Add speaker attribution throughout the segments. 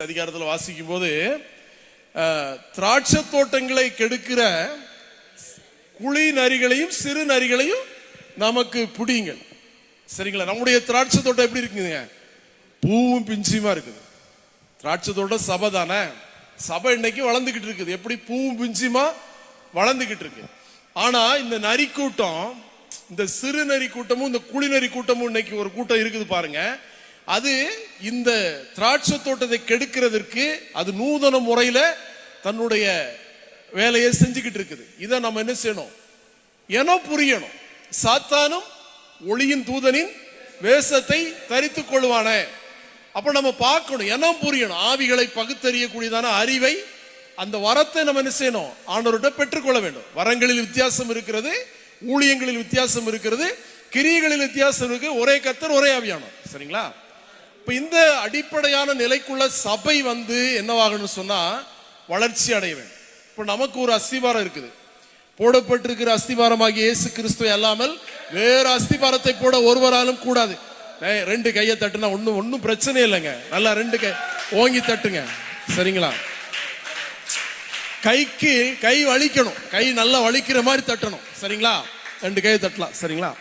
Speaker 1: அதிகாரத்தில் வாசிக்கும் போது திராட்சை தோட்டங்களை கெடுக்கிற குழி நரிகளையும் சிறு நரிகளையும் நமக்கு பிடிங்கள். சரிங்களா? நம்முடைய திராட்சை தோட்டம் எப்படி இருக்குங்க? பூவும் பிஞ்சுமா இருக்குது. திராட்சை தோட்டம் சபை தானே. சபை இன்னைக்கு வளர்ந்துகிட்டு இருக்குது. எப்படி பூவும் பிஞ்சுமா வளர்ந்துகிட்டு இருக்கு. ஆனா இந்த நரி கூட்டம், இந்த சிறு நரி கூட்டமும் இந்த குழி நரி கூட்டமும் இன்னைக்கு ஒரு கூட்டம் இருக்குது பாருங்க. அது இந்த திராட்சை தோட்டத்தை கெடுக்கிறதுக்கு அது நூதன முறையில தன்னுடைய வேலையை செஞ்சுக்கிட்டு இருக்குது. இதை நம்ம என்ன செய்யணும்? ஏனோ புரியணும். சாத்தானும் ஒளியின் தூதனின் வேஷத்தை தரித்துக் கொள்வானே. அப்ப நம்ம பார்க்கணும், ஏனோ புரியணும். ஆவிகளை பகுத்தறியக்கூடியதான அறிவை, அந்த வரத்தை நம்ம என்ன செய்யணும்? ஆண்டவர்கிட்ட பெற்றுக்கொள்ள வேண்டும். வரங்களில் வித்தியாசம் இருக்கிறது, ஊழியங்களில் வித்தியாசம் இருக்கிறது, கிரியைகளில் வித்தியாசம் இருக்கு. ஒரே கர்த்தர், ஒரே ஆவியானவர். சரிங்களா? இப்ப இந்த அடிப்படையான நிலைக்குள்ள சபை என்னவாகணும் சொன்னா வளர்ச்சி அடைய வேண்டும். இப்ப நமக்கு ஒரு அஸ்திபாரம் இருக்குது. போடப்பட்டிருக்கிற அஸ்திபாரமாகிய இயேசு கிறிஸ்துவை அல்லாமல் வேற அஸ்திபாரத்தை போட ஒருவராலும் கூடாது. ரெண்டு கையை தட்டுனா ஒன்னும் பிரச்சனை இல்லைங்க. நல்லா ரெண்டு கை ஓங்கி தட்டுங்க. சரிங்களா? கைக்கு கை வலிக்கணும். கை நல்லா வலிக்கிற மாதிரி தட்டணும். சரிங்களா? ரெண்டு கையை தட்டலாம். சரிங்களா?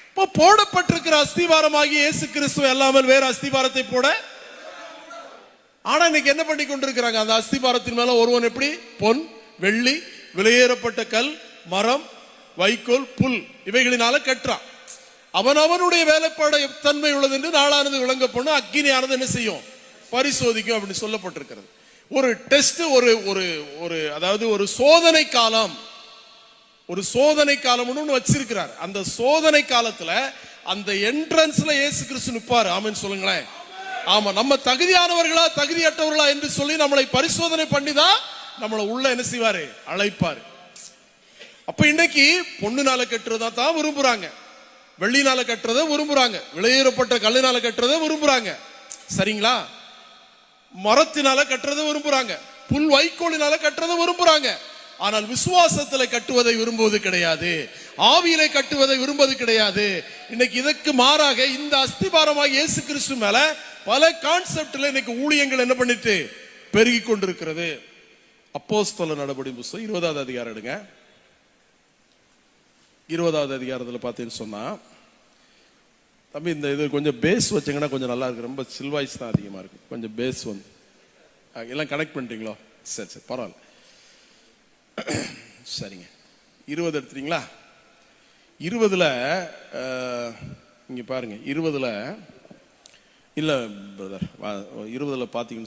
Speaker 1: இப்போ போடப்பட்டிருக்கிற அஸ்திபாரமாகிய இயேசு கிறிஸ்துவை அல்லாமல் வேற அஸ்திபாரத்தை போட. ஆனா இன்னைக்கு என்ன பண்ணி கொண்டிருக்கிறாங்க? அந்த அஸ்திபாரத்தின் மேல ஒருவன் எப்படி பொன், வெள்ளி, விலையேறப்பட்ட கல், மரம், வைக்கோல், புல் இவைகளினால கட்டுறான். அவனுடைய வேலைப்பாடு தன்மை உள்ளது என்று நாளானது விளங்கப்படும். அக்கினியானது என்ன செய்யும்? பரிசோதிக்கும் அப்படின்னு சொல்லப்பட்டிருக்கிறது. ஒரு டெஸ்ட், ஒரு அதாவது ஒரு சோதனை காலம், ஒரு சோதனை காலம் ஒன்று வச்சிருக்கிறார். அந்த சோதனை காலத்துல அந்த என்ட்ரன்ஸ்ல இயேசு கிறிஸ்து நிற்பாரு. ஆமென் சொல்லுங்களேன். ஆமா, நம்ம தகுதியானவர்களா தகுதியற்றவர்களா என்று சொல்லி நம்மளை பரிசோதனை பண்ணிதான் நம்மளை உள்ள என்ன செய்வாரு? அழைப்பாரு. அப்ப இன்னைக்கு பொண்ணுனால கட்டுறதா தான் விரும்புறாங்க, வெள்ளினால கட்டுறத விரும்புறாங்க, விலையேறப்பட்ட கல்லினால கட்டுறத விரும்புறாங்க. சரிங்களா? மரத்தினால கட்டுறத விரும்புறாங்க, புல் வைக்கோலினால கட்டுறத விரும்புறாங்க. ஆனால் விசுவாசத்தில் கட்டுவதை விரும்புவது கிடையாது, ஆவியிலே கட்டுவதை விரும்புவது கிடையாது. இன்னைக்கு இதற்கு மாறாக இந்த அஸ்திபாரமாக இயேசு கிறிஸ்து மேல பல கான்செப்ட்ல இன்னைக்கு ஊழியங்கள் என்ன பண்ணிட்டு பெருகி கொண்டிருக்கிறது. அப்போஸ்தலர் நடபடியின் புத்தகம் 20வது அதிகாரம் எடுங்க. 20வது அதிகாரத்தில் பார்த்தீங்கன்னு சொன்னா, தம்பி இந்த இது கொஞ்சம் பேஸ் வச்சிங்கன்னா கொஞ்சம் நல்லா இருக்கு. ரொம்ப சில்வாய்ஸ் தான் அதிகமா இருக்கு. கொஞ்சம் பேஸ் எல்லாம் கனெக்ட் பண்ணிட்டீங்களோ? சரி சரி, பரவாயில்ல. சரிங்க, 20 எடுத்துறீங்களா? 20ல இங்க பாருங்க. 20ல இல்ல பிரதர், 20ல பாத்தீங்கன்னு